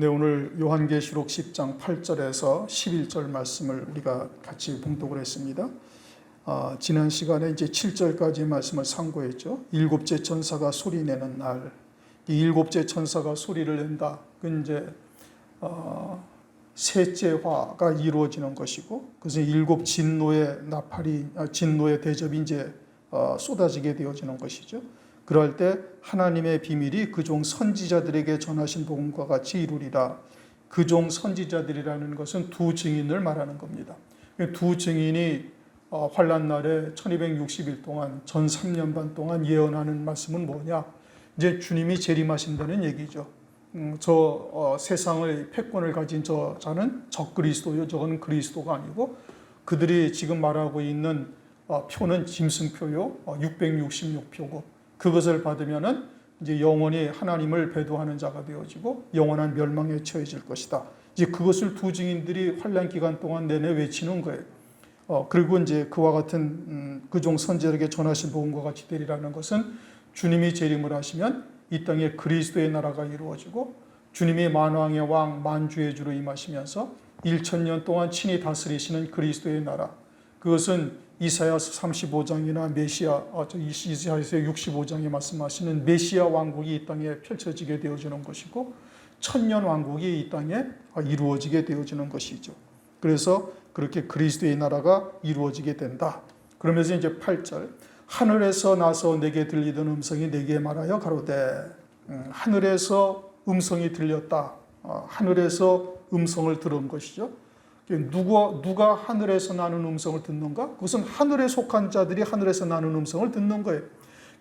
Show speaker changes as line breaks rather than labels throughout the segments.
네, 오늘 요한계시록 10장 8절에서 11절 말씀을 우리가 같이 봉독을 했습니다. 지난 시간에 이제 7절까지 말씀을 상고했죠. 일곱째 천사가 소리내는 날, 이 일곱째 천사가 소리를 낸다. 그 이제 셋째화가 이루어지는 것이고, 그래서 일곱 진노의 나팔이 진노의 대접이 이제 쏟아지게 되어지는 것이죠. 그럴 때 하나님의 비밀이 그종 선지자들에게 전하신 복음과 같이 이루리라. 그종 선지자들이라는 것은 두 증인을 말하는 겁니다. 두 증인이 환난 날에 1260일 동안 전 3년 반 동안 예언하는 말씀은 뭐냐? 이제 주님이 재림하신다는 얘기죠. 세상의 패권을 가진 자는 적그리스도요. 저건 그리스도가 아니고 그들이 지금 말하고 있는 표는 짐승표요. 666표고 그것을 받으면은 이제 영원히 하나님을 배도하는 자가 되어지고 영원한 멸망에 처해질 것이다. 이제 그것을 두 증인들이 환난 기간 동안 내내 외치는 거예요. 그리고 이제 그와 같은 그종 선지자에게 전하신 복음과 같이 되리라는 것은 주님이 재림을 하시면 이 땅에 그리스도의 나라가 이루어지고 주님이 만왕의 왕 만주의 주로 임하시면서 1000년 동안 친히 다스리시는 그리스도의 나라, 그것은 이사야서 35장이나 이사야서 65장에 말씀하시는 메시아 왕국이 이 땅에 펼쳐지게 되어지는 것이고 천년 왕국이 이 땅에 이루어지게 되어지는 것이죠. 그래서 그렇게 그리스도의 나라가 이루어지게 된다. 그러면서 이제 8절, 하늘에서 나서 내게 들리던 음성이 내게 말하여 가로되, 하늘에서 음성이 들렸다. 하늘에서 음성을 들은 것이죠. 누가 하늘에서 나는 음성을 듣는가? 그것은 하늘에 속한 자들이 하늘에서 나는 음성을 듣는 거예요.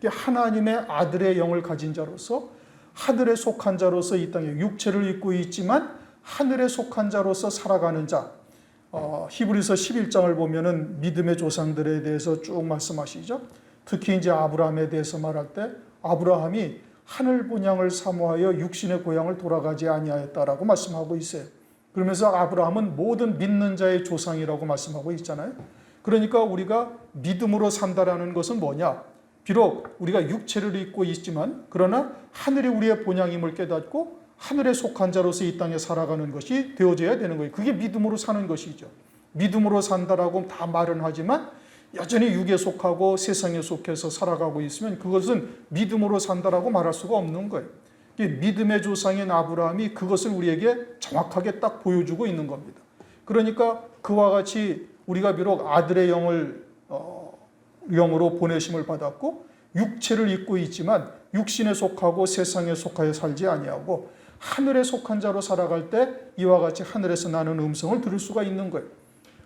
하나님의 아들의 영을 가진 자로서, 하늘에 속한 자로서 이 땅에 육체를 입고 있지만 하늘에 속한 자로서 살아가는 자. 히브리서 11장을 보면은 믿음의 조상들에 대해서 쭉 말씀하시죠. 특히 이제 아브라함에 대해서 말할 때 아브라함이 하늘 본향을 사모하여 육신의 고향을 돌아가지 아니하였다라고 말씀하고 있어요. 그러면서 아브라함은 모든 믿는 자의 조상이라고 말씀하고 있잖아요. 그러니까 우리가 믿음으로 산다라는 것은 뭐냐? 비록 우리가 육체를 입고 있지만 그러나 하늘이 우리의 본향임을 깨닫고 하늘에 속한 자로서 이 땅에 살아가는 것이 되어져야 되는 거예요. 그게 믿음으로 사는 것이죠. 믿음으로 산다라고 다 말은 하지만 여전히 육에 속하고 세상에 속해서 살아가고 있으면 그것은 믿음으로 산다라고 말할 수가 없는 거예요. 믿음의 조상인 아브라함이 그것을 우리에게 정확하게 딱 보여주고 있는 겁니다. 그러니까 그와 같이 우리가 비록 아들의 영으로 보내심을 받았고 육체를 입고 있지만 육신에 속하고 세상에 속하여 살지 아니하고 하늘에 속한 자로 살아갈 때 이와 같이 하늘에서 나는 음성을 들을 수가 있는 거예요.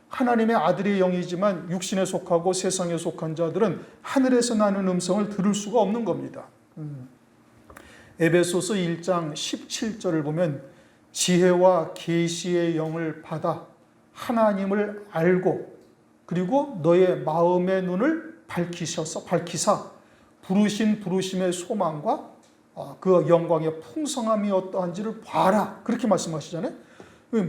하나님의 아들의 영이지만 육신에 속하고 세상에 속한 자들은 하늘에서 나는 음성을 들을 수가 없는 겁니다. 에베소서 1장 17절을 보면 지혜와 계시의 영을 받아 하나님을 알고 그리고 너의 마음의 눈을 밝히사 부르신 부르심의 소망과 그 영광의 풍성함이 어떠한지를 봐라. 그렇게 말씀하시잖아요.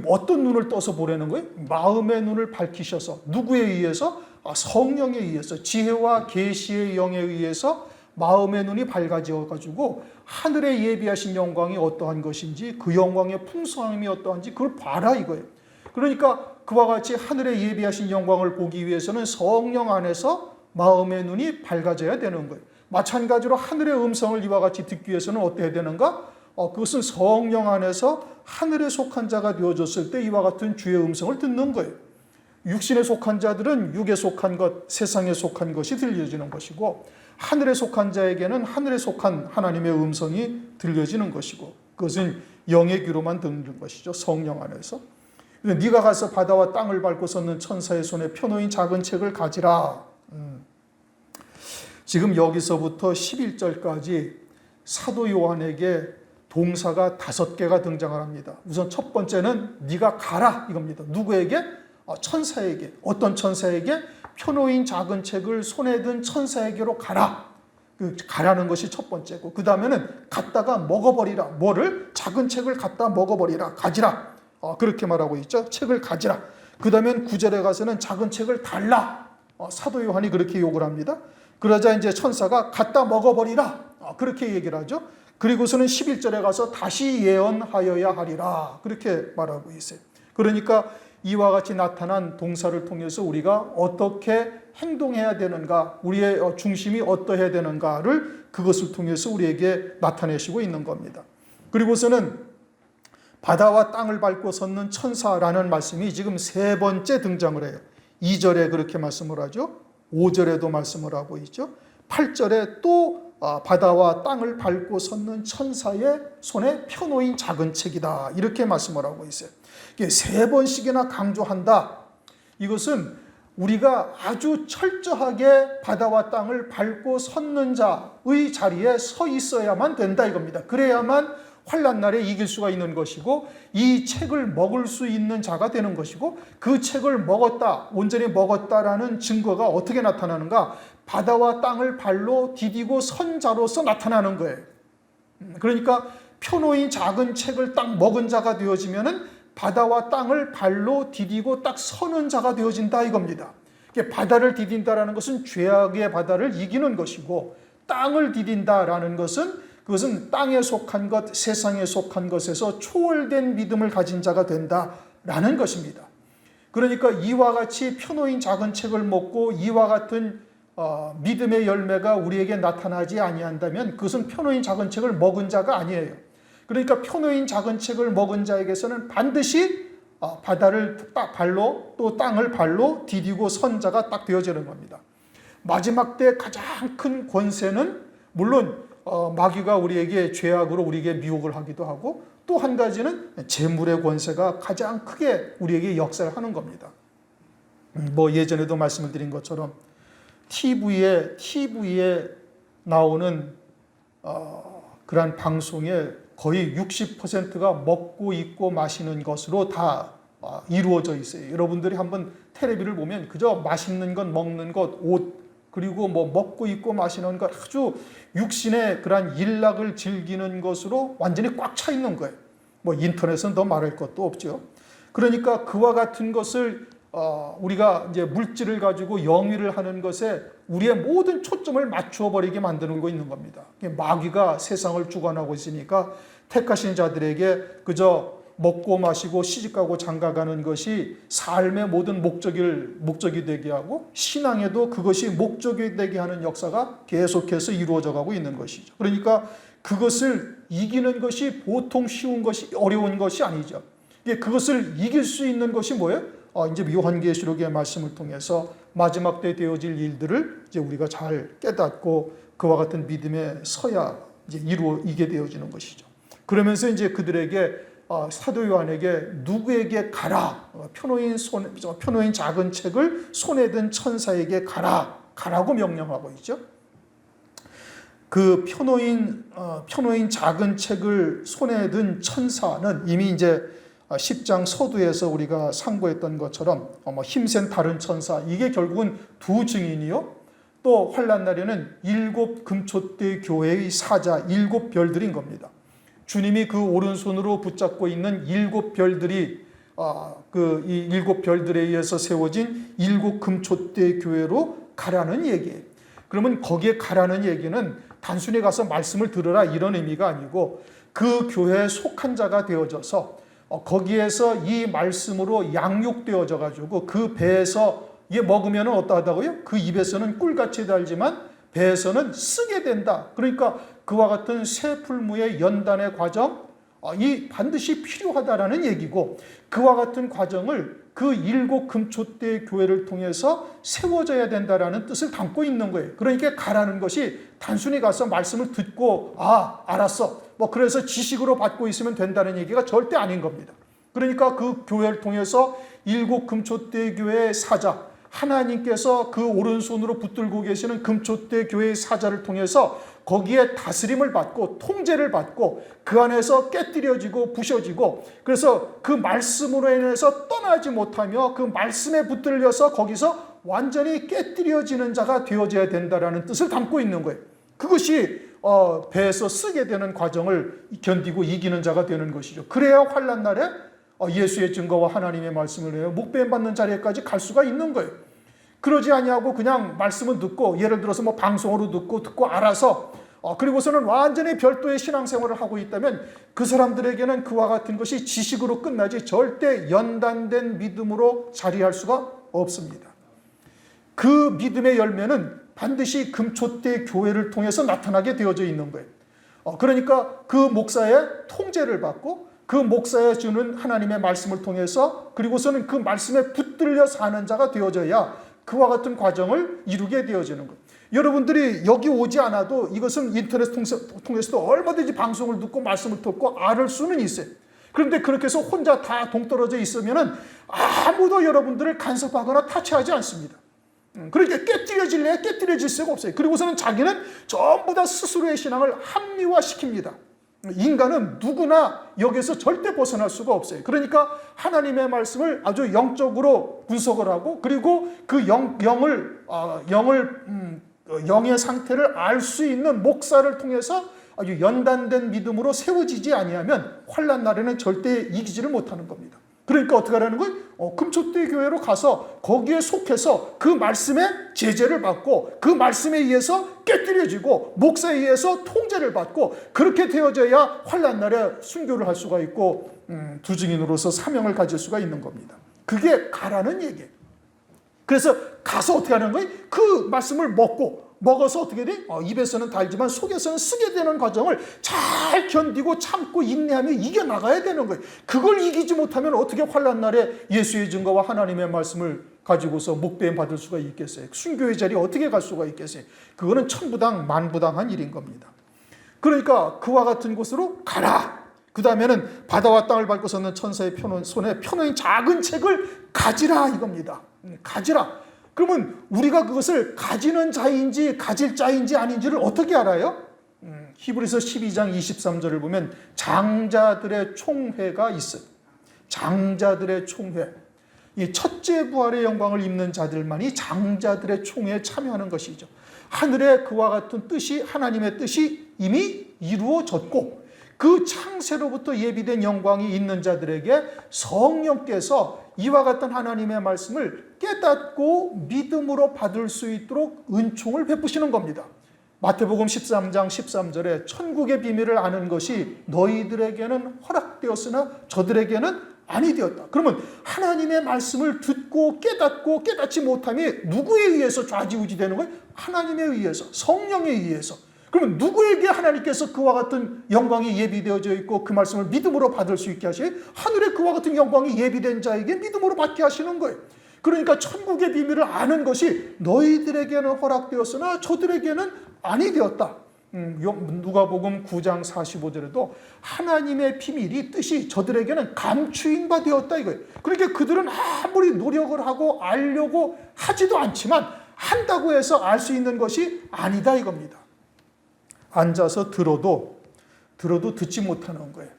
어떤 눈을 떠서 보라는 거예요? 마음의 눈을 밝히셔서 누구에 의해서? 성령에 의해서 지혜와 계시의 영에 의해서 마음의 눈이 밝아져 가지고 하늘에 예비하신 영광이 어떠한 것인지 그 영광의 풍성함이 어떠한지 그걸 봐라 이거예요. 그러니까 그와 같이 하늘에 예비하신 영광을 보기 위해서는 성령 안에서 마음의 눈이 밝아져야 되는 거예요. 마찬가지로 하늘의 음성을 이와 같이 듣기 위해서는 어떻게 되는가? 그것은 성령 안에서 하늘에 속한 자가 되어졌을 때 이와 같은 주의 음성을 듣는 거예요. 육신에 속한 자들은 육에 속한 것, 세상에 속한 것이 들려지는 것이고 하늘에 속한 자에게는 하늘에 속한 하나님의 음성이 들려지는 것이고 그것은 영의 귀로만 듣는 것이죠. 성령 안에서. 네가 가서 바다와 땅을 밟고 섰는 천사의 손에 펴놓인 작은 책을 가지라. 지금 여기서부터 11절까지 사도 요한에게 동사가 5개가 등장을 합니다. 우선 첫 번째는 네가 가라 이겁니다. 누구에게? 천사에게. 어떤 천사에게? 펴놓인 작은 책을 손에 든 천사에게로 가라. 가라는 것이 첫 번째고 그 다음에는 갖다가 먹어버리라. 뭐를? 작은 책을 갖다 먹어버리라. 가지라. 그렇게 말하고 있죠. 책을 가지라. 그 다음엔 9절에 가서는 작은 책을 달라. 사도 요한이 그렇게 욕을 합니다. 그러자 이제 천사가 갖다 먹어버리라. 그렇게 얘기를 하죠. 그리고서는 11절에 가서 다시 예언하여야 하리라. 그렇게 말하고 있어요. 그러니까 이와 같이 나타난 동사를 통해서 우리가 어떻게 행동해야 되는가, 우리의 중심이 어떠해야 되는가를 그것을 통해서 우리에게 나타내시고 있는 겁니다. 그리고서는 바다와 땅을 밟고 섰는 천사라는 말씀이 지금 세 번째 등장을 해요. 2절에 그렇게 말씀을 하죠. 5절에도 말씀을 하고 있죠. 8절에 또 바다와 땅을 밟고 섰는 천사의 손에 펴놓인 작은 책이다. 이렇게 말씀을 하고 있어요. 이게 세 번씩이나 강조한다. 이것은 우리가 아주 철저하게 바다와 땅을 밟고 섰는 자의 자리에 서 있어야만 된다 이겁니다. 그래야만 환난 날에 이길 수가 있는 것이고 이 책을 먹을 수 있는 자가 되는 것이고 그 책을 먹었다, 온전히 먹었다라는 증거가 어떻게 나타나는가? 바다와 땅을 발로 디디고 선 자로서 나타나는 거예요. 그러니까 펴놓인 작은 책을 딱 먹은 자가 되어지면은 바다와 땅을 발로 디디고 딱 서는 자가 되어진다 이겁니다. 바다를 디딘다라는 것은 죄악의 바다를 이기는 것이고 땅을 디딘다라는 것은 그것은 땅에 속한 것, 세상에 속한 것에서 초월된 믿음을 가진 자가 된다라는 것입니다. 그러니까 이와 같이 펴놓인 작은 책을 먹고 이와 같은 믿음의 열매가 우리에게 나타나지 아니한다면 그것은 펴놓인 작은 책을 먹은 자가 아니에요. 그러니까 펴놓인 작은 책을 먹은 자에게서는 반드시 바다를 발로 또 땅을 발로 디디고 선 자가 딱 되어지는 겁니다. 마지막 때 가장 큰 권세는 물론 마귀가 우리에게 죄악으로 우리에게 미혹을 하기도 하고 또 한 가지는 재물의 권세가 가장 크게 우리에게 역사를 하는 겁니다. 뭐 예전에도 말씀을 드린 것처럼 TV에 나오는 그러한 방송에 거의 60%가 먹고 입고 마시는 것으로 다 이루어져 있어요. 여러분들이 한번 텔레비를 보면 그저 맛있는 것, 먹는 것, 옷, 그리고 뭐 먹고 입고 마시는 것 아주 육신의 그러한 일락을 즐기는 것으로 완전히 꽉 차 있는 거예요. 뭐 인터넷은 더 말할 것도 없죠. 그러니까 그와 같은 것을 우리가 이제 물질을 가지고 영위를 하는 것에 우리의 모든 초점을 맞추어 버리게 만들고 있는 겁니다. 마귀가 세상을 주관하고 있으니까 택하신 자들에게 그저 먹고 마시고 시집가고 장가가는 것이 삶의 모든 목적이 되게 하고 신앙에도 그것이 목적이 되게 하는 역사가 계속해서 이루어져 가고 있는 것이죠. 그러니까 그것을 이기는 것이 보통 쉬운 것이 어려운 것이 아니죠. 그것을 이길 수 있는 것이 뭐예요? 이제 요한계시록의 말씀을 통해서 마지막 때 되어질 일들을 이제 우리가 잘 깨닫고 그와 같은 믿음에 서야 이제 이게 되어지는 것이죠. 그러면서 이제 그들에게 사도 요한에게 누구에게 가라, 펴놓인 작은 책을 손에 든 천사에게 가라고 명령하고 있죠. 그 펴놓인 작은 책을 손에 든 천사는 이미 이제 10장 서두에서 우리가 상고했던 것처럼 힘센 다른 천사, 이게 결국은 두 증인이요. 또 환난 날에는 7 금촛대 교회의 사자 7 별들인 겁니다. 주님이 그 오른손으로 붙잡고 있는 7 별들이 이 7 별들에 의해서 세워진 7 금촛대 교회로 가라는 얘기예요. 그러면 거기에 가라는 얘기는 단순히 가서 말씀을 들으라 이런 의미가 아니고 그 교회에 속한 자가 되어져서 거기에서 이 말씀으로 양육되어져 가지고 그 배에서 이게 먹으면 어떠하다고요? 그 입에서는 꿀같이 달지만 배에서는 쓰게 된다. 그러니까 그와 같은 새 풀무의 연단의 과정, 이 반드시 필요하다라는 얘기고 그와 같은 과정을 그 7 금촛대 교회를 통해서 세워져야 된다라는 뜻을 담고 있는 거예요. 그러니까 가라는 것이 단순히 가서 말씀을 듣고 알았어. 그래서 지식으로 받고 있으면 된다는 얘기가 절대 아닌 겁니다. 그러니까 그 교회를 통해서 7 금촛대 교회의 사자, 하나님께서 그 오른손으로 붙들고 계시는 금촛대 교회의 사자를 통해서 거기에 다스림을 받고 통제를 받고 그 안에서 깨뜨려지고 부셔지고 그래서 그 말씀으로 인해서 떠나지 못하며 그 말씀에 붙들려서 거기서 완전히 깨뜨려지는 자가 되어져야 된다라는 뜻을 담고 있는 거예요. 그것이 배에서 쓰게 되는 과정을 견디고 이기는 자가 되는 것이죠. 그래야 환난 날에 예수의 증거와 하나님의 말씀을 해요. 목배임 받는 자리까지 갈 수가 있는 거예요. 그러지 아니하고 그냥 말씀을 듣고 예를 들어서 방송으로 듣고 알아서 그리고서는 완전히 별도의 신앙생활을 하고 있다면 그 사람들에게는 그와 같은 것이 지식으로 끝나지 절대 연단된 믿음으로 자리할 수가 없습니다. 그 믿음의 열매는 반드시 금초대 교회를 통해서 나타나게 되어져 있는 거예요. 그러니까 그 목사의 통제를 받고 그 목사의 주는 하나님의 말씀을 통해서 그리고서는 그 말씀에 붙들려 사는 자가 되어져야 그와 같은 과정을 이루게 되어지는 거예요. 여러분들이 여기 오지 않아도 이것은 인터넷 통해서도 얼마든지 방송을 듣고 말씀을 듣고 알을 수는 있어요. 그런데 그렇게 해서 혼자 다 동떨어져 있으면 아무도 여러분들을 간섭하거나 타치하지 않습니다. 그러니까 깨뜨려질 수가 없어요. 그리고서는 자기는 전부 다 스스로의 신앙을 합리화시킵니다. 인간은 누구나 여기에서 절대 벗어날 수가 없어요. 그러니까 하나님의 말씀을 아주 영적으로 분석을 하고 그리고 그 영의 상태를 알 수 있는 목사를 통해서 아주 연단된 믿음으로 세워지지 아니하면 환난 날에는 절대 이기지를 못하는 겁니다. 그러니까 어떻게 하라는 거예요? 금초대 교회로 가서 거기에 속해서 그 말씀의 제재를 받고 그 말씀에 의해서 깨뜨려지고 목사에 의해서 통제를 받고 그렇게 되어져야 환난 날에 순교를 할 수가 있고 두 증인으로서 사명을 가질 수가 있는 겁니다. 그게 가라는 얘기예요. 그래서 가서 어떻게 하는 거예요? 그 말씀을 먹어서 어떻게 돼? 입에서는 달지만 속에서는 쓰게 되는 과정을 잘 견디고 참고 인내하며 이겨나가야 되는 거예요. 그걸 이기지 못하면 어떻게 환난 날에 예수의 증거와 하나님의 말씀을 가지고서 목배임 받을 수가 있겠어요? 순교의 자리에 어떻게 갈 수가 있겠어요? 그거는 천부당 만부당한 일인 겁니다. 그러니까 그와 같은 곳으로 가라. 그 다음에는 바다와 땅을 밟고 섰는 천사의 손에 펴놓은 작은 책을 가지라 이겁니다. 가지라. 그러면 우리가 그것을 가지는 자인지 가질 자인지 아닌지를 어떻게 알아요? 히브리서 12장 23절을 보면 장자들의 총회가 있어요. 장자들의 총회. 이 첫째 부활의 영광을 입는 자들만이 장자들의 총회에 참여하는 것이죠. 하늘에 그와 같은 뜻이 하나님의 뜻이 이미 이루어졌고 그 창세로부터 예비된 영광이 있는 자들에게 성령께서 이와 같은 하나님의 말씀을 깨닫고 믿음으로 받을 수 있도록 은총을 베푸시는 겁니다. 마태복음 13장 13절에 천국의 비밀을 아는 것이 너희들에게는 허락되었으나 저들에게는 아니 되었다. 그러면 하나님의 말씀을 듣고 깨닫고 깨닫지 못함이 누구에 의해서 좌지우지되는 거예요? 하나님에 의해서, 성령에 의해서. 그러면 누구에게 하나님께서 그와 같은 영광이 예비되어져 있고 그 말씀을 믿음으로 받을 수 있게 하시요? 하늘에 그와 같은 영광이 예비된 자에게 믿음으로 받게 하시는 거예요. 그러니까 천국의 비밀을 아는 것이 너희들에게는 허락되었으나 저들에게는 아니 되었다. 누가복음 9장 45절에도 하나님의 비밀이 뜻이 저들에게는 감추인 바 되었다 이거예요. 그러니까 그들은 아무리 노력을 하고 알려고 하지도 않지만 한다고 해서 알 수 있는 것이 아니다 이겁니다. 앉아서 들어도 듣지 못하는 거예요.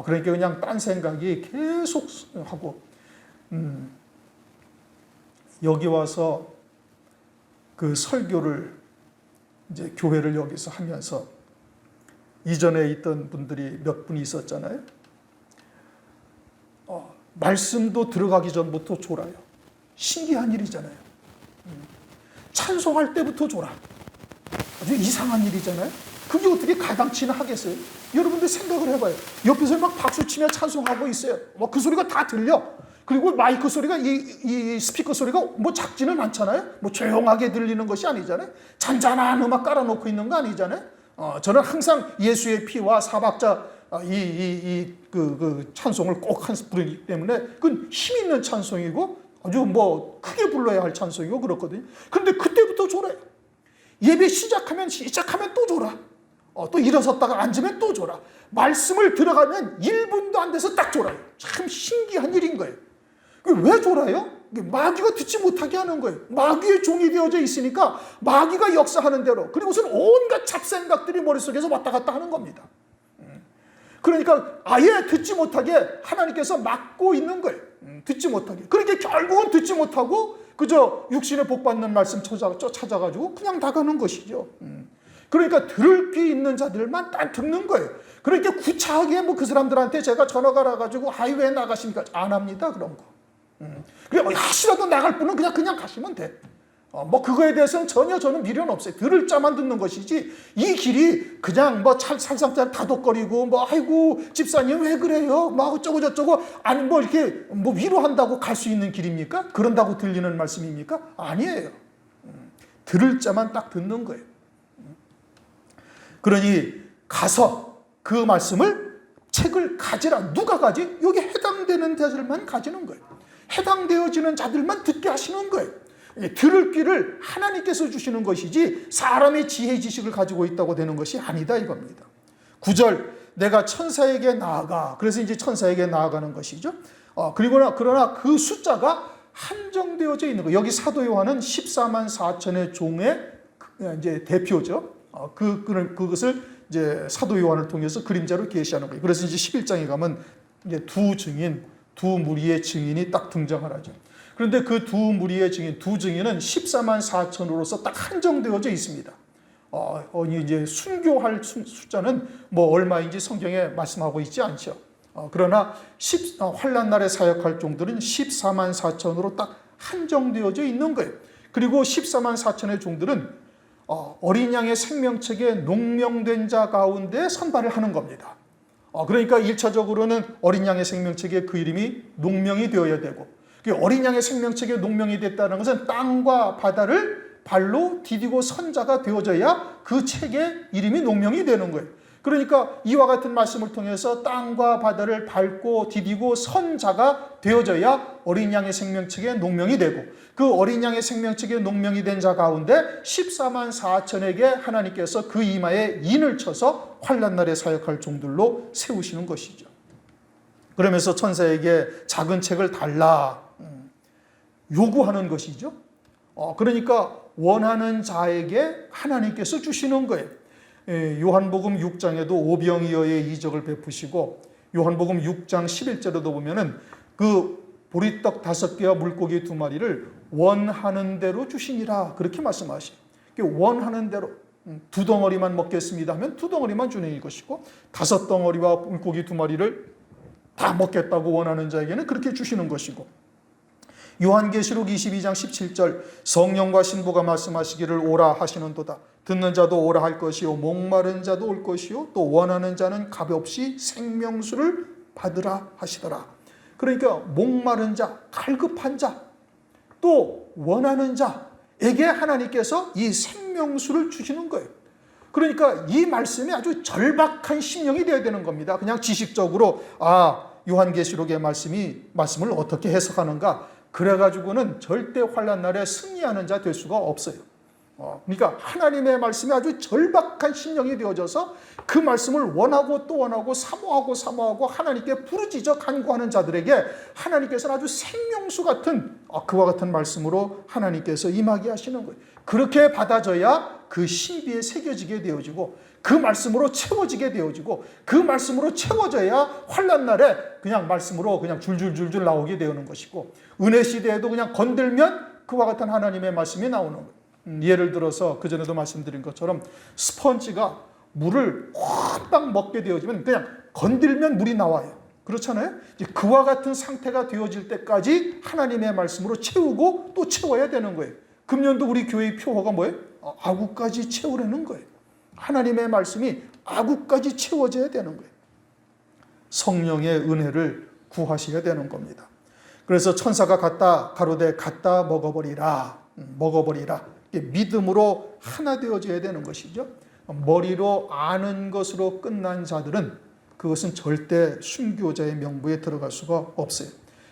그러니까 그냥 딴 생각이 계속 하고 여기 와서 그 설교를 이제 교회를 여기서 하면서 이전에 있던 분들이 몇 분 있었잖아요. 말씀도 들어가기 전부터 졸아요. 신기한 일이잖아요. 찬송할 때부터 졸아. 아주 이상한 일이잖아요. 그게 어떻게 가당치나 하겠어요? 여러분들 생각을 해봐요. 옆에서 막 박수치며 찬송하고 있어요. 그 소리가 다 들려. 그리고 마이크 소리가 이 스피커 소리가 뭐 작지는 않잖아요. 뭐 조용하게 들리는 것이 아니잖아요. 잔잔한 음악 깔아놓고 있는 거 아니잖아요. 저는 항상 예수의 피와 사박자 그 찬송을 꼭 부르기 때문에 그건 힘 있는 찬송이고 아주 뭐 크게 불러야 할 찬송이고 그렇거든요. 그런데 그때부터 졸아요. 예배 시작하면 또 졸아. 또 일어섰다가 앉으면 또 졸아. 말씀을 들어가면 1분도 안 돼서 딱 졸아요. 참 신기한 일인 거예요. 왜 졸아요? 마귀가 듣지 못하게 하는 거예요. 마귀의 종이 되어져 있으니까 마귀가 역사하는 대로 그리고선 온갖 잡생각들이 머릿속에서 왔다 갔다 하는 겁니다. 그러니까 아예 듣지 못하게 하나님께서 막고 있는 거예요. 듣지 못하게. 그러니까 결국은 듣지 못하고 그저 육신의 복 받는 말씀 찾아가지고 그냥 나가는 것이죠. 그러니까 들을 귀 있는 자들만 딱 듣는 거예요. 그러니까 구차하게 뭐 그 사람들한테 제가 전화가 나가지고 하이웨이 나가십니까? 안 합니다. 그런 거. 그래 하시라도 나갈 분은 그냥 가시면 돼. 뭐 그거에 대해서는 전혀 저는 미련 없어요. 들을 자만 듣는 것이지 이 길이 그냥 뭐 살살살 다독거리고 뭐 아이고 집사님 왜 그래요? 뭐 어쩌고 저쩌고 아니 뭐 이렇게 뭐 위로한다고 갈 수 있는 길입니까? 그런다고 들리는 말씀입니까? 아니에요. 들을 자만 딱 듣는 거예요. 그러니 가서 그 말씀을 책을 가지라. 누가 가지? 여기 해당되는 자들만 가지는 거예요. 해당되어지는 자들만 듣게 하시는 거예요. 들을 귀를 하나님께서 주시는 것이지 사람의 지혜 지식을 가지고 있다고 되는 것이 아니다 이겁니다. 9절 내가 천사에게 나아가. 그래서 이제 천사에게 나아가는 것이죠. 그러나 그 숫자가 한정되어져 있는 거. 여기 사도 요한은 14만 4천의 종의 이제 대표죠. 그것을 이제 사도 요한을 통해서 그림자로 계시하는 거예요. 그래서 이제 11장에 가면 이제 두 무리의 증인이 딱 등장을 하죠. 그런데 그 두 무리의 증인, 두 증인은 14만 4천으로서 딱 한정되어져 있습니다. 이제 순교할 숫자는 뭐 얼마인지 성경에 말씀하고 있지 않죠. 그러나 환난 날에 사역할 종들은 14만 4천으로 딱 한정되어져 있는 거예요. 그리고 14만 4천의 종들은 어린 양의 생명책에 농명된 자 가운데 선발을 하는 겁니다. 그러니까 1차적으로는 어린 양의 생명책에 그 이름이 농명이 되어야 되고, 어린 양의 생명책에 농명이 됐다는 것은 땅과 바다를 발로 디디고 선 자가 되어져야 그 책의 이름이 농명이 되는 거예요. 그러니까 이와 같은 말씀을 통해서 땅과 바다를 밟고 디디고 선 자가 되어져야 어린 양의 생명책에 농명이 되고, 그 어린 양의 생명책에 농명이 된 자 가운데 14만 4천에게 하나님께서 그 이마에 인을 쳐서 환난 날에 사역할 종들로 세우시는 것이죠. 그러면서 천사에게 작은 책을 달라 요구하는 것이죠. 그러니까 원하는 자에게 하나님께서 주시는 거예요. 요한복음 6장에도 오병이어의 이적을 베푸시고, 요한복음 6장 11절에도 보면은 그 보리떡 5개와 물고기 2마리를 원하는 대로 주시니라 그렇게 말씀하시죠. 원하는 대로 2덩어리만 먹겠습니다 하면 2덩어리만 주는 것이고, 5덩어리와 물고기 2마리를 다 먹겠다고 원하는 자에게는 그렇게 주시는 것이고, 요한계시록 22장 17절 성령과 신부가 말씀하시기를 오라 하시는도다. 듣는 자도 오라 할 것이요 목마른 자도 올 것이요 또 원하는 자는 값없이 생명수를 받으라 하시더라. 그러니까 목마른 자, 갈급한 자, 또 원하는 자에게 하나님께서 이 생명수를 주시는 거예요. 그러니까 이 말씀이 아주 절박한 심령이 되어야 되는 겁니다. 그냥 지식적으로 요한계시록의 말씀을 어떻게 해석하는가 그래가지고는 절대 환난 날에 승리하는 자 될 수가 없어요. 그러니까 하나님의 말씀이 아주 절박한 심령이 되어져서 그 말씀을 원하고 또 원하고 사모하고 하나님께 부르짖어 간구하는 자들에게 하나님께서는 아주 생명수 같은 그와 같은 말씀으로 하나님께서 임하게 하시는 거예요. 그렇게 받아져야 그 신비에 새겨지게 되어지고, 그 말씀으로 채워지게 되어지고, 그 말씀으로 채워져야 환난 날에 그냥 말씀으로 그냥 줄줄줄줄 나오게 되는 것이고, 은혜 시대에도 그냥 건들면 그와 같은 하나님의 말씀이 나오는 거예요. 예를 들어서 그전에도 말씀드린 것처럼 스펀지가 물을 확 먹게 되어지면 그냥 건들면 물이 나와요. 그렇잖아요. 이제 그와 같은 상태가 되어질 때까지 하나님의 말씀으로 채우고 또 채워야 되는 거예요. 금년도 우리 교회의 표어가 뭐예요? 아구까지 채우려는 거예요. 하나님의 말씀이 아구까지 채워져야 되는 거예요. 성령의 은혜를 구하셔야 되는 겁니다. 그래서 천사가 가로되 갖다 먹어버리라. 믿음으로 하나 되어져야 되는 것이죠. 머리로 아는 것으로 끝난 자들은 그것은 절대 순교자의 명부에 들어갈 수가 없어요.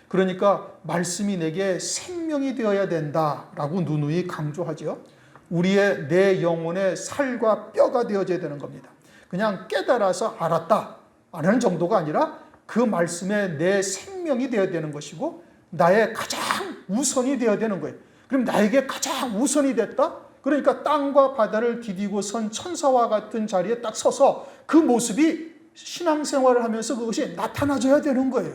그러니까 말씀이 내게 생명이 되어야 된다라고 누누이 강조하죠. 내 영혼의 살과 뼈가 되어져야 되는 겁니다. 그냥 깨달아서 알았다 안 하는 정도가 아니라 그 말씀에 내 생명이 되어야 되는 것이고, 나의 가장 우선이 되어야 되는 거예요. 그럼 나에게 가장 우선이 됐다? 그러니까 땅과 바다를 디디고 선 천사와 같은 자리에 딱 서서 그 모습이 신앙생활을 하면서 그것이 나타나줘야 되는 거예요.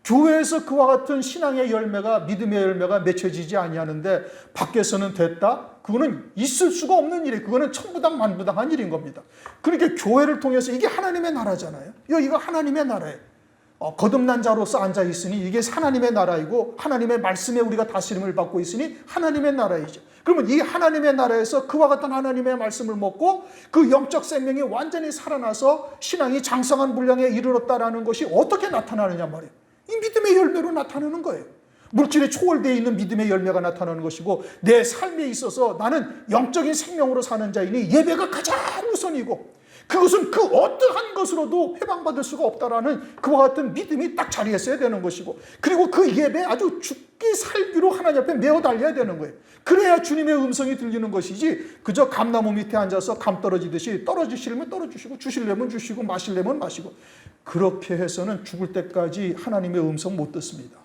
교회에서 그와 같은 신앙의 열매가, 믿음의 열매가 맺혀지지 아니하는데 밖에서는 됐다? 그거는 있을 수가 없는 일이에요. 그거는 천부당 만부당한 일인 겁니다. 그러니까 교회를 통해서 이게 하나님의 나라잖아요. 이거 하나님의 나라예요. 거듭난 자로서 앉아 있으니 이게 하나님의 나라이고 하나님의 말씀에 우리가 다스림을 받고 있으니 하나님의 나라이죠. 그러면 이 하나님의 나라에서 그와 같은 하나님의 말씀을 먹고 그 영적 생명이 완전히 살아나서 신앙이 장성한 분량에 이르렀다라는 것이 어떻게 나타나느냐 말이에요. 이 믿음의 열매로 나타나는 거예요. 물질에 초월되어 있는 믿음의 열매가 나타나는 것이고 내 삶에 있어서 나는 영적인 생명으로 사는 자이니 예배가 가장 우선이고 그것은 그 어떠한 것으로도 회방받을 수가 없다라는 그와 같은 믿음이 딱 자리했어야 되는 것이고 그리고 그 예배에 아주 죽기 살기로 하나님 앞에 메어 달려야 되는 거예요. 그래야 주님의 음성이 들리는 것이지 그저 감나무 밑에 앉아서 감 떨어지듯이 떨어지시려면 떨어주시고 주시려면 주시고 마시려면 마시고 그렇게 해서는 죽을 때까지 하나님의 음성 못 듣습니다.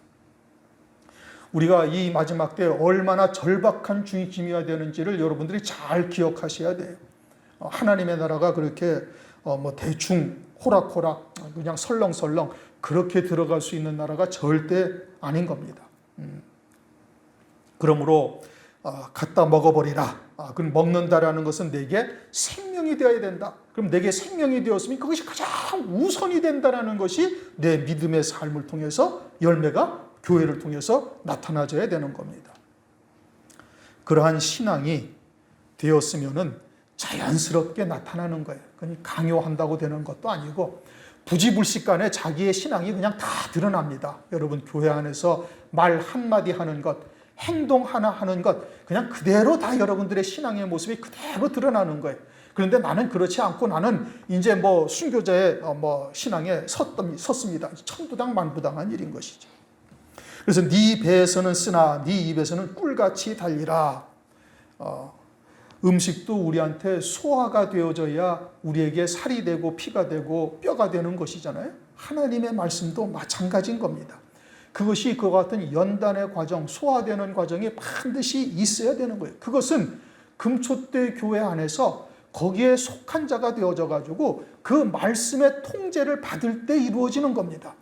우리가 이 마지막 때 얼마나 절박한 중심이어야 되는지를 여러분들이 잘 기억하셔야 돼요. 하나님의 나라가 그렇게 대충 호락호락 그냥 설렁설렁 그렇게 들어갈 수 있는 나라가 절대 아닌 겁니다. 그러므로 갖다 먹어버리라. 그럼 먹는다라는 것은 내게 생명이 되어야 된다. 그럼 내게 생명이 되었으면 그것이 가장 우선이 된다라는 것이 내 믿음의 삶을 통해서 열매가 교회를 통해서 나타나져야 되는 겁니다. 그러한 신앙이 되었으면은 자연스럽게 나타나는 거예요. 그러니 강요한다고 되는 것도 아니고 부지불식간에 자기의 신앙이 그냥 다 드러납니다. 여러분 교회 안에서 말 한마디 하는 것, 행동 하나 하는 것 그냥 그대로 다 여러분들의 신앙의 모습이 그대로 드러나는 거예요. 그런데 나는 그렇지 않고 나는 이제 순교자의 신앙에 섰습니다. 천부당 만부당한 일인 것이죠. 그래서 네 배에서는 쓰나 네 입에서는 꿀같이 달리라. 음식도 우리한테 소화가 되어져야 우리에게 살이 되고 피가 되고 뼈가 되는 것이잖아요. 하나님의 말씀도 마찬가지인 겁니다. 그것이 그와 같은 연단의 과정, 소화되는 과정이 반드시 있어야 되는 거예요. 그것은 금초대 교회 안에서 거기에 속한 자가 되어져 가지고 그 말씀의 통제를 받을 때 이루어지는 겁니다.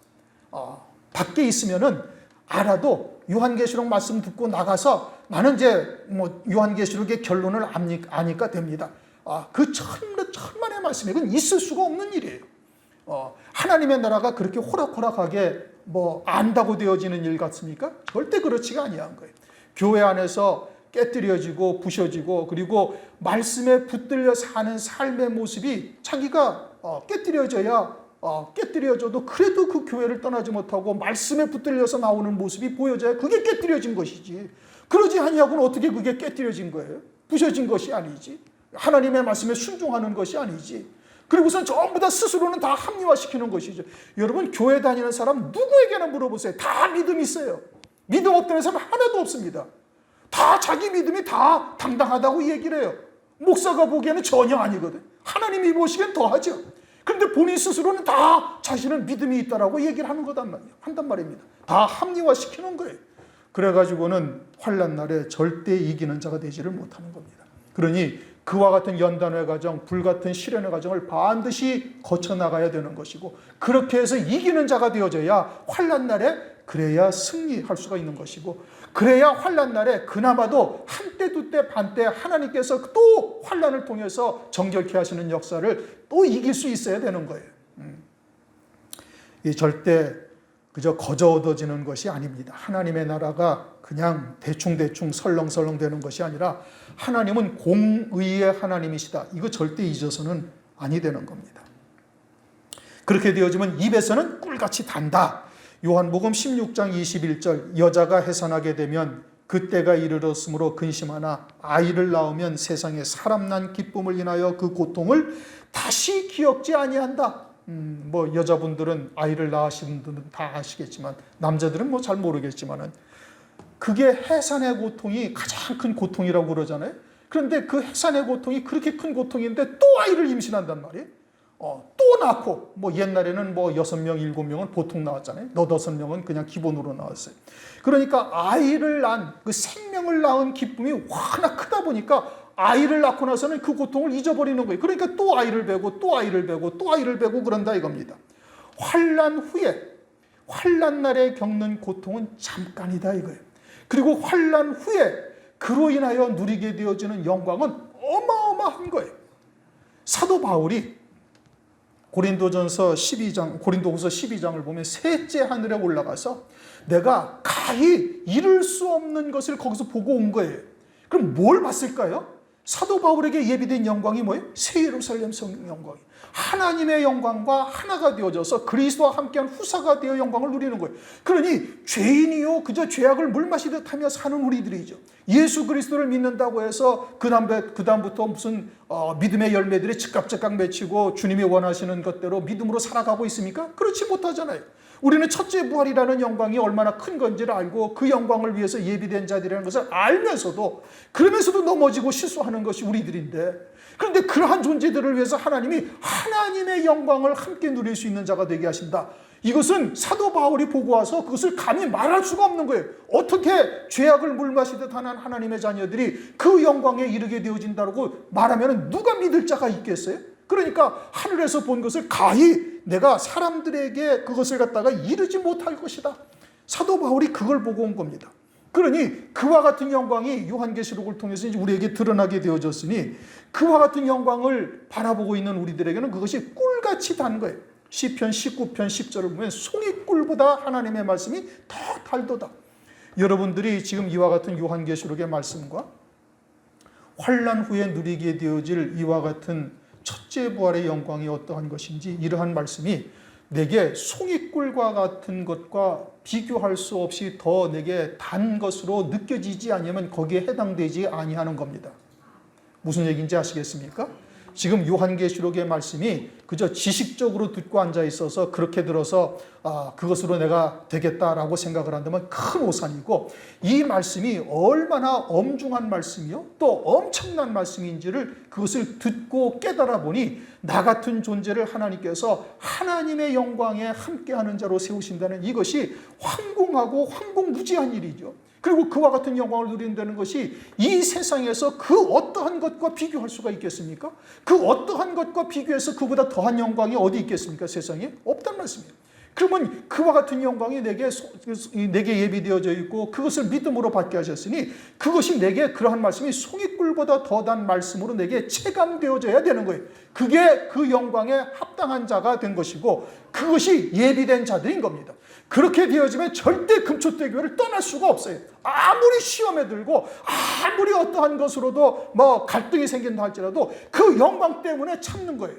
밖에 있으면은 알아도 요한계시록 말씀 듣고 나가서 나는 이제 요한계시록의 결론을 아니까 됩니다. 그 천만의 말씀이 그건 있을 수가 없는 일이에요. 하나님의 나라가 그렇게 호락호락하게 안다고 되어지는 일 같습니까? 절대 그렇지가 아니한 거예요. 교회 안에서 깨뜨려지고 부셔지고 그리고 말씀에 붙들려 사는 삶의 모습이 자기가 깨뜨려져도 그래도 그 교회를 떠나지 못하고 말씀에 붙들려서 나오는 모습이 보여져야 그게 깨뜨려진 것이지. 그러지 아니하고는 어떻게 그게 깨뜨려진 거예요? 부셔진 것이 아니지. 하나님의 말씀에 순종하는 것이 아니지. 그리고선 전부 다 스스로는 다 합리화시키는 것이죠. 여러분 교회 다니는 사람 누구에게나 물어보세요. 다 믿음이 있어요. 믿음 없다는 사람 하나도 없습니다. 다 자기 믿음이 다 당당하다고 얘기를 해요. 목사가 보기에는 전혀 아니거든. 하나님이 보시기엔 더하죠. 그런데 본인 스스로는 다 자신은 믿음이 있다라고 얘기를 한단 말입니다. 다 합리화시키는 거예요. 그래가지고는 환난 날에 절대 이기는 자가 되지를 못하는 겁니다. 그러니 그와 같은 연단의 과정, 불같은 시련의 과정을 반드시 거쳐나가야 되는 것이고 그렇게 해서 이기는 자가 되어져야 환난 날에 그래야 승리할 수가 있는 것이고 그래야 환난 날에 그나마도 한때 두때 반때 하나님께서 또 환난을 통해서 정결케 하시는 역사를 또 이길 수 있어야 되는 거예요. 이 절대 그저 거저 얻어지는 것이 아닙니다. 하나님의 나라가 그냥 대충대충 설렁설렁 되는 것이 아니라 하나님은 공의의 하나님이시다. 이거 절대 잊어서는 아니 되는 겁니다. 그렇게 되어지면 입에서는 꿀같이 단다. 요한복음 16장 21절 여자가 해산하게 되면 그때가 이르렀으므로 근심하나 아이를 낳으면 세상에 사람 난 기쁨을 인하여 그 고통을 다시 기억지 아니한다. 여자분들은 아이를 낳으시는 분들은 다 아시겠지만 남자들은 잘 모르겠지만은 그게 해산의 고통이 가장 큰 고통이라고 그러잖아요. 그런데 그 해산의 고통이 그렇게 큰 고통인데 또 아이를 임신한단 말이에요. 또 낳고 옛날에는 6명, 7명은 보통 나왔잖아요. 8명은 그냥 기본으로 나왔어요. 그러니까 아이를 낳은 그 생명을 낳은 기쁨이 워낙 크다 보니까 아이를 낳고 나서는 그 고통을 잊어버리는 거예요. 그러니까 또 아이를 베고 또 아이를 베고 또 아이를 베고 그런다 이겁니다. 환난 후에 환난 날에 겪는 고통은 잠깐이다 이거예요. 그리고 환난 후에 그로 인하여 누리게 되어지는 영광은 어마어마한 거예요. 사도 바울이 고린도후서 12장을 보면 셋째 하늘에 올라가서 내가 가히 이룰 수 없는 것을 거기서 보고 온 거예요. 그럼 뭘 봤을까요? 사도 바울에게 예비된 영광이 뭐예요? 새 예루살렘 성 영광이. 하나님의 영광과 하나가 되어져서 그리스도와 함께한 후사가 되어 영광을 누리는 거예요. 그러니 죄인이요 그저 죄악을 물마시듯 하며 사는 우리들이죠. 예수 그리스도를 믿는다고 해서 그다음부터 무슨 믿음의 열매들이 즉각즉각 맺히고 주님이 원하시는 것대로 믿음으로 살아가고 있습니까? 그렇지 못하잖아요. 우리는 첫째 부활이라는 영광이 얼마나 큰 건지를 알고 그 영광을 위해서 예비된 자들이라는 것을 알면서도 그러면서도 넘어지고 실수하는 것이 우리들인데, 그런데 그러한 존재들을 위해서 하나님이 하나님의 영광을 함께 누릴 수 있는 자가 되게 하신다. 이것은 사도 바울이 보고 와서 그것을 감히 말할 수가 없는 거예요. 어떻게 죄악을 물마시듯 하는 하나님의 자녀들이 그 영광에 이르게 되어진다고 말하면 누가 믿을 자가 있겠어요? 그러니까 하늘에서 본 것을 가히 내가 사람들에게 그것을 갖다가 이르지 못할 것이다. 사도 바울이 그걸 보고 온 겁니다. 그러니 그와 같은 영광이 요한계시록을 통해서 이제 우리에게 드러나게 되어졌으니 그와 같은 영광을 바라보고 있는 우리들에게는 그것이 꿀같이 단 거예요. 시편 19편 10절을 보면 송이꿀보다 하나님의 말씀이 더 달도다. 여러분들이 지금 이와 같은 요한계시록의 말씀과 환난 후에 누리게 되어질 이와 같은 첫째 부활의 영광이 어떠한 것인지, 이러한 말씀이 내게 송이꿀과 같은 것과 비교할 수 없이 더 내게 단 것으로 느껴지지 않으면 거기에 해당되지 아니하는 겁니다. 무슨 얘기인지 아시겠습니까? 지금 요한계시록의 말씀이 그저 지식적으로 듣고 앉아 있어서 그렇게 들어서 그것으로 내가 되겠다라고 생각을 한다면 큰 오산이고, 이 말씀이 얼마나 엄중한 말씀이요 또 엄청난 말씀인지를 그것을 듣고 깨달아 보니 나 같은 존재를 하나님께서 하나님의 영광에 함께하는 자로 세우신다는 이것이 황공하고 황공무지한 일이죠. 그리고 그와 같은 영광을 누린다는 것이 이 세상에서 그 어떠한 것과 비교할 수가 있겠습니까? 그 어떠한 것과 비교해서 그보다 더한 영광이 어디 있겠습니까? 세상에 없단 말씀이에요. 그러면 그와 같은 영광이 내게 예비되어져 있고 그것을 믿음으로 받게 하셨으니 그것이 내게 그러한 말씀이 송이꿀보다 더 단 말씀으로 내게 체감되어져야 되는 거예요. 그게 그 영광에 합당한 자가 된 것이고 그것이 예비된 자들인 겁니다. 그렇게 되어지면 절대 금초대교회를 떠날 수가 없어요. 아무리 시험에 들고 아무리 어떠한 것으로도 갈등이 생긴다 할지라도 그 영광 때문에 참는 거예요.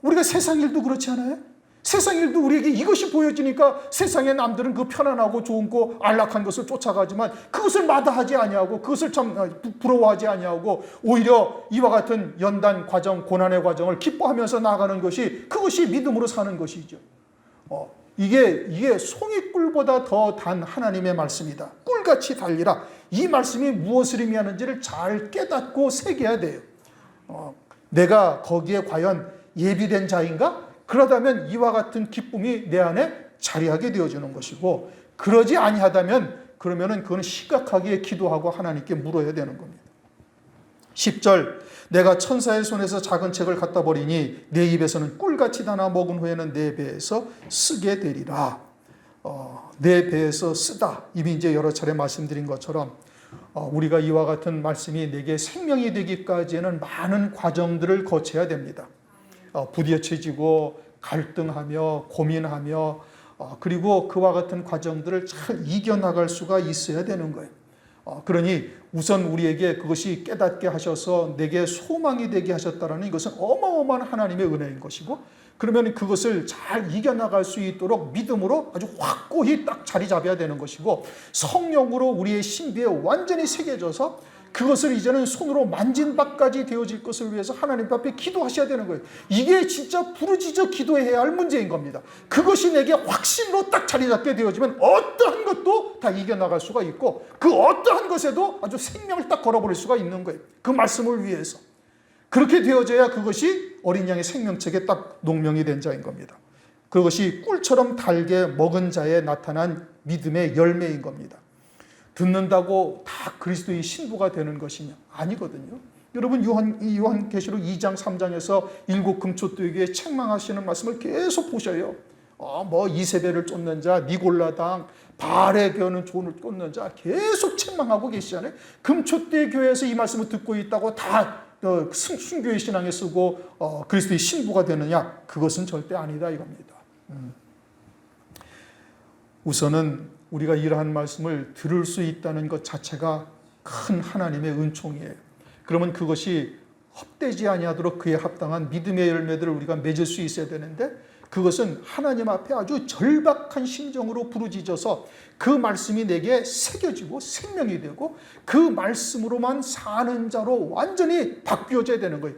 우리가 세상 일도 그렇지 않아요? 세상 일도 우리에게 이것이 보여지니까 세상의 남들은 그 편안하고 좋은 거 안락한 것을 쫓아가지만 그것을 마다하지 아니하고 그것을 참 부러워하지 아니하고 오히려 이와 같은 연단 과정, 고난의 과정을 기뻐하면서 나아가는 것이 그것이 믿음으로 사는 것이죠. 이게 송이꿀보다 더 단 하나님의 말씀이다. 꿀같이 달리라. 이 말씀이 무엇을 의미하는지를 잘 깨닫고 새겨야 돼요. 내가 거기에 과연 예비된 자인가? 그러다면 이와 같은 기쁨이 내 안에 자리하게 되어지는 것이고, 그러지 아니하다면 그러면은 그건 심각하게 기도하고 하나님께 물어야 되는 겁니다. 10절 내가 천사의 손에서 작은 책을 갖다 버리니 내 입에서는 꿀같이 다나 먹은 후에는 내 배에서 쓰게 되리라. 내 배에서 쓰다. 이미 이제 여러 차례 말씀드린 것처럼 우리가 이와 같은 말씀이 내게 생명이 되기까지는 많은 과정들을 거쳐야 됩니다. 부딪혀지고 갈등하며 고민하며 그리고 그와 같은 과정들을 잘 이겨나갈 수가 있어야 되는 거예요. 그러니 우선 우리에게 그것이 깨닫게 하셔서 내게 소망이 되게 하셨다는 이것은 어마어마한 하나님의 은혜인 것이고, 그러면 그것을 잘 이겨나갈 수 있도록 믿음으로 아주 확고히 딱 자리 잡아야 되는 것이고, 성령으로 우리의 신비에 완전히 새겨져서 그것을 이제는 손으로 만진 바까지 되어질 것을 위해서 하나님 앞에 기도하셔야 되는 거예요. 이게 진짜 부르짖어 기도해야 할 문제인 겁니다. 그것이 내게 확신으로 딱 자리 잡게 되어지면 어떠한 것도 다 이겨나갈 수가 있고 그 어떠한 것에도 아주 생명을 딱 걸어버릴 수가 있는 거예요. 그 말씀을 위해서. 그렇게 되어져야 그것이 어린 양의 생명책에 딱 농명이 된 자인 겁니다. 그것이 꿀처럼 달게 먹은 자에 나타난 믿음의 열매인 겁니다. 듣는다고 다 그리스도의 신부가 되는 것이냐? 아니거든요. 여러분 요한계시록 2장 3장에서 7 금초대교회에 책망하시는 말씀을 계속 보셔요. 이세벨을 쫓는 자, 니골라당, 바알의 교는 존을 쫓는 자 계속 책망하고 계시잖아요. 금초대교회에서 이 말씀을 듣고 있다고 다 순교의 신앙에 쓰고 그리스도의 신부가 되느냐? 그것은 절대 아니다 이겁니다. 우선은 우리가 이러한 말씀을 들을 수 있다는 것 자체가 큰 하나님의 은총이에요. 그러면 그것이 헛되지 아니하도록 그에 합당한 믿음의 열매들을 우리가 맺을 수 있어야 되는데, 그것은 하나님 앞에 아주 절박한 심정으로 부르짖어서 그 말씀이 내게 새겨지고 생명이 되고 그 말씀으로만 사는 자로 완전히 바뀌어져야 되는 거예요.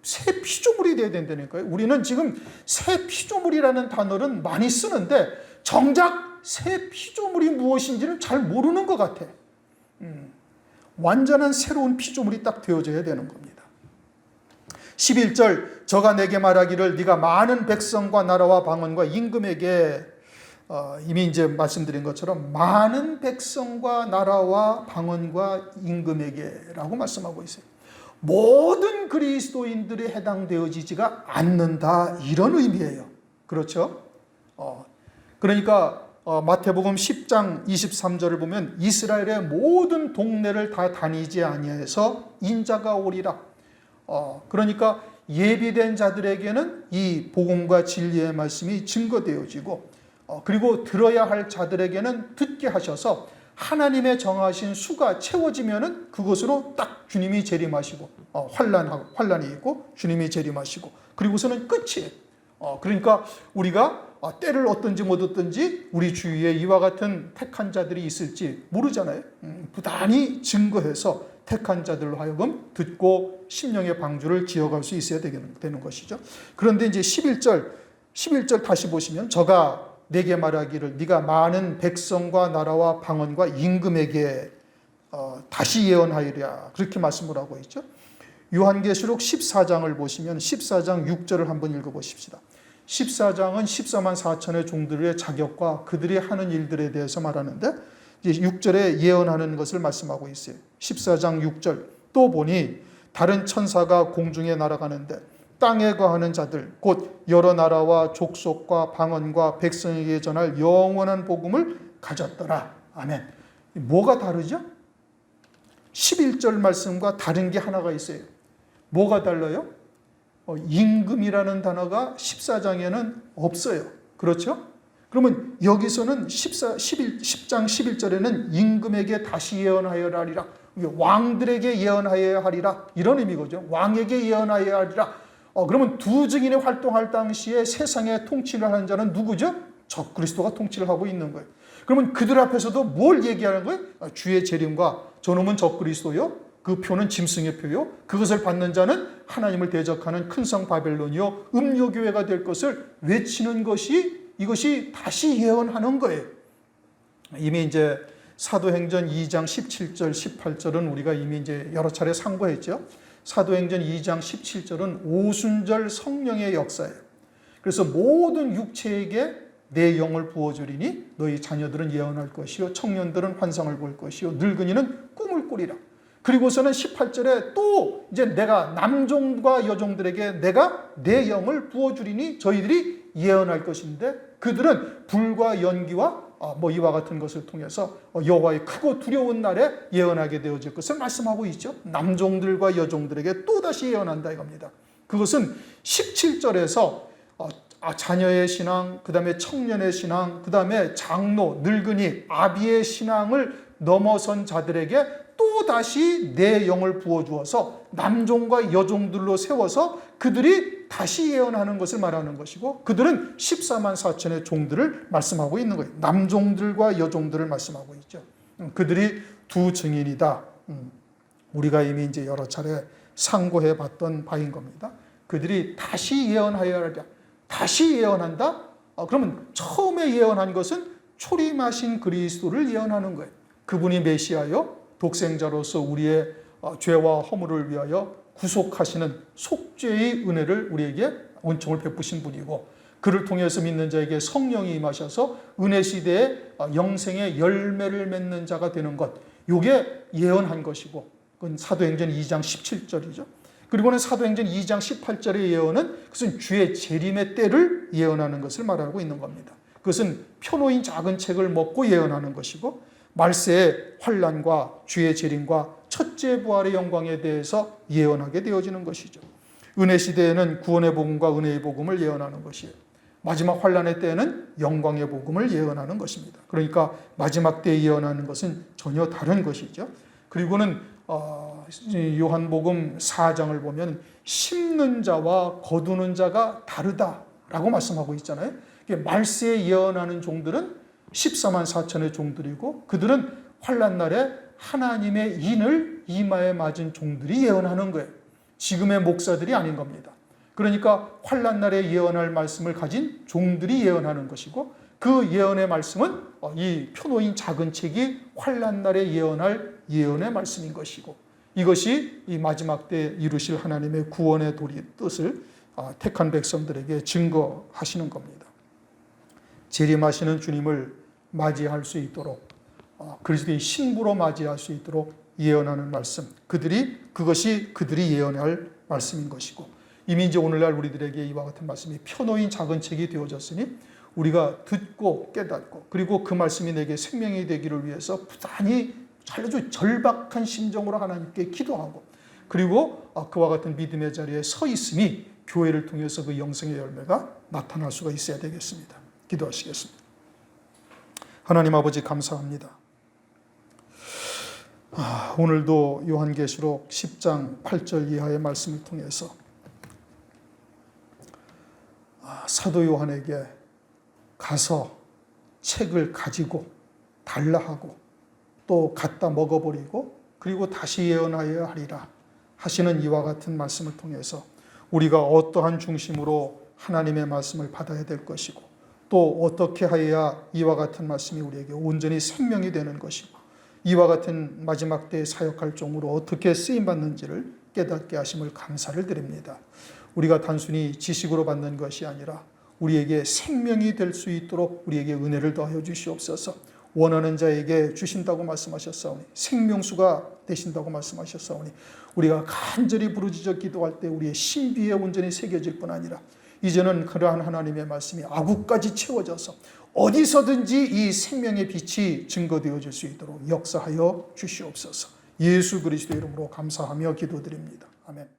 새 피조물이 돼야 된다는 거예요. 우리는 지금 새 피조물이라는 단어를 많이 쓰는데 정작 새 피조물이 무엇인지는 잘 모르는 것 같아. 완전한 새로운 피조물이 딱 되어져야 되는 겁니다. 11절, 저가 내게 말하기를 네가 많은 백성과 나라와 방언과 임금에게, 이미 이제 말씀드린 것처럼 많은 백성과 나라와 방언과 임금에게라고 말씀하고 있어요. 모든 그리스도인들이 해당되어지지가 않는다, 이런 의미예요. 그렇죠? 그러니까 마태복음 10장 23절을 보면 이스라엘의 모든 동네를 다 다니지 아니해서 인자가 오리라. 그러니까 예비된 자들에게는 이 복음과 진리의 말씀이 증거되어지고, 그리고 들어야 할 자들에게는 듣게 하셔서 하나님의 정하신 수가 채워지면은 그것으로 딱 주님이 재림하시고, 환란이 있고 주님이 재림하시고, 그리고서는 끝이에요. 그러니까 우리가 때를 얻든지 못 얻든지 우리 주위에 이와 같은 택한 자들이 있을지 모르잖아요. 부단히 증거해서 택한 자들로 하여금 듣고 심령의 방주를 지어갈 수 있어야 되는 것이죠. 그런데 이제 11절 다시 보시면 저가 내게 말하기를 네가 많은 백성과 나라와 방언과 임금에게 다시 예언하리라, 그렇게 말씀을 하고 있죠. 요한계시록 14장을 보시면 14장 6절을 한번 읽어보십시다. 14장은 14만 4천의 종들의 자격과 그들이 하는 일들에 대해서 말하는데, 이제 6절에 예언하는 것을 말씀하고 있어요. 14장 6절, 또 보니 다른 천사가 공중에 날아가는데 땅에 거하는 자들 곧 여러 나라와 족속과 방언과 백성에게 전할 영원한 복음을 가졌더라. 아멘. 뭐가 다르죠? 11절 말씀과 다른 게 하나가 있어요. 뭐가 달라요? 임금이라는 단어가 14장에는 없어요. 그렇죠? 그러면 여기서는 10장 11절에는 임금에게 다시 예언하여야 하리라, 왕들에게 예언하여야 하리라, 이런 의미거죠. 왕에게 예언하여야 하리라. 그러면 두 증인이 활동할 당시에 세상에 통치를 하는 자는 누구죠? 적그리스도가 통치를 하고 있는 거예요. 그러면 그들 앞에서도 뭘 얘기하는 거예요? 주의 재림과 저놈은 적그리스도요, 그 표는 짐승의 표요, 그것을 받는 자는 하나님을 대적하는 큰 성 바벨론이요 음료교회가 될 것을 외치는 것이, 이것이 다시 예언하는 거예요. 이미 이제 사도행전 2장 17절 18절은 우리가 이미 이제 여러 차례 상고했죠. 사도행전 2장 17절은 오순절 성령의 역사예요. 그래서 모든 육체에게 내 영을 부어주리니 너희 자녀들은 예언할 것이요 청년들은 환상을 볼 것이요 늙은이는 꿈을 꾸리라. 그리고서는 18절에 또 이제 내가 남종과 여종들에게 내가 내 영을 부어주리니 저희들이 예언할 것인데 그들은 불과 연기와 이와 같은 것을 통해서 여호와의 크고 두려운 날에 예언하게 되어질 것을 말씀하고 있죠. 남종들과 여종들에게 또다시 예언한다 이겁니다. 그것은 17절에서 자녀의 신앙, 그 다음에 청년의 신앙, 그 다음에 장로, 늙은이, 아비의 신앙을 넘어선 자들에게 또다시 내 영을 부어주어서 남종과 여종들로 세워서 그들이 다시 예언하는 것을 말하는 것이고, 그들은 14만 4천의 종들을 말씀하고 있는 거예요. 남종들과 여종들을 말씀하고 있죠. 그들이 두 증인이다. 우리가 이미 이제 여러 차례 상고해 봤던 바인 겁니다. 그들이 다시 예언하여야 하리라. 다시 예언한다? 그러면 처음에 예언한 것은 초림하신 그리스도를 예언하는 거예요. 그분이 메시아요, 독생자로서 우리의 죄와 허물을 위하여 구속하시는 속죄의 은혜를 우리에게 은총을 베푸신 분이고, 그를 통해서 믿는 자에게 성령이 임하셔서 은혜 시대에 영생의 열매를 맺는 자가 되는 것, 이게 예언한 것이고, 그건 사도행전 2장 17절이죠. 그리고는 사도행전 2장 18절의 예언은 그것은 주의 재림의 때를 예언하는 것을 말하고 있는 겁니다. 그것은 펴놓인 작은 책을 먹고 예언하는 것이고, 말세의 환란과 주의 재림과 첫째 부활의 영광에 대해서 예언하게 되어지는 것이죠. 은혜 시대에는 구원의 복음과 은혜의 복음을 예언하는 것이에요. 마지막 환란의 때에는 영광의 복음을 예언하는 것입니다. 그러니까 마지막 때에 예언하는 것은 전혀 다른 것이죠. 그리고는 요한복음 4장을 보면 심는 자와 거두는 자가 다르다라고 말씀하고 있잖아요. 말세에 예언하는 종들은 14만 4천의 종들이고 그들은 환란날에 하나님의 인을 이마에 맞은 종들이 예언하는 거예요. 지금의 목사들이 아닌 겁니다. 그러니까 환란날에 예언할 말씀을 가진 종들이 예언하는 것이고 그 예언의 말씀은 이 표노인 작은 책이 환란날에 예언할 예언의 말씀인 것이고 이것이 이 마지막 때 이루실 하나님의 구원의 뜻을 택한 백성들에게 증거하시는 겁니다. 재림하시는 주님을 맞이할 수 있도록 그리스도의 신부로 맞이할 수 있도록 예언하는 말씀, 그것이 그들이 예언할 말씀인 것이고 이미 이제 오늘날 우리들에게 이와 같은 말씀이 표노인 작은 책이 되어졌으니 우리가 듣고 깨닫고 그리고 그 말씀이 내게 생명이 되기를 위해서 부단히 아주 절박한 심정으로 하나님께 기도하고 그리고 그와 같은 믿음의 자리에 서 있음이 교회를 통해서 그 영생의 열매가 나타날 수가 있어야 되겠습니다. 기도하시겠습니다. 하나님 아버지 감사합니다. 오늘도 요한계시록 10장 8절 이하의 말씀을 통해서 사도 요한에게 가서 책을 가지고 달라 하고 또 갖다 먹어버리고 그리고 다시 예언하여야 하리라 하시는 이와 같은 말씀을 통해서 우리가 어떠한 중심으로 하나님의 말씀을 받아야 될 것이고 또 어떻게 하여야 이와 같은 말씀이 우리에게 온전히 생명이 되는 것이고 이와 같은 마지막 때에 사역할 종으로 어떻게 쓰임받는지를 깨닫게 하심을 감사를 드립니다. 우리가 단순히 지식으로 받는 것이 아니라 우리에게 생명이 될 수 있도록 우리에게 은혜를 더하여 주시옵소서. 원하는 자에게 주신다고 말씀하셨사오니 생명수가 되신다고 말씀하셨사오니 우리가 간절히 부르짖어 기도할 때 우리의 신비에 온전히 새겨질 뿐 아니라 이제는 그러한 하나님의 말씀이 아구까지 채워져서 어디서든지 이 생명의 빛이 증거되어질 수 있도록 역사하여 주시옵소서. 예수 그리스도 이름으로 감사하며 기도드립니다. 아멘.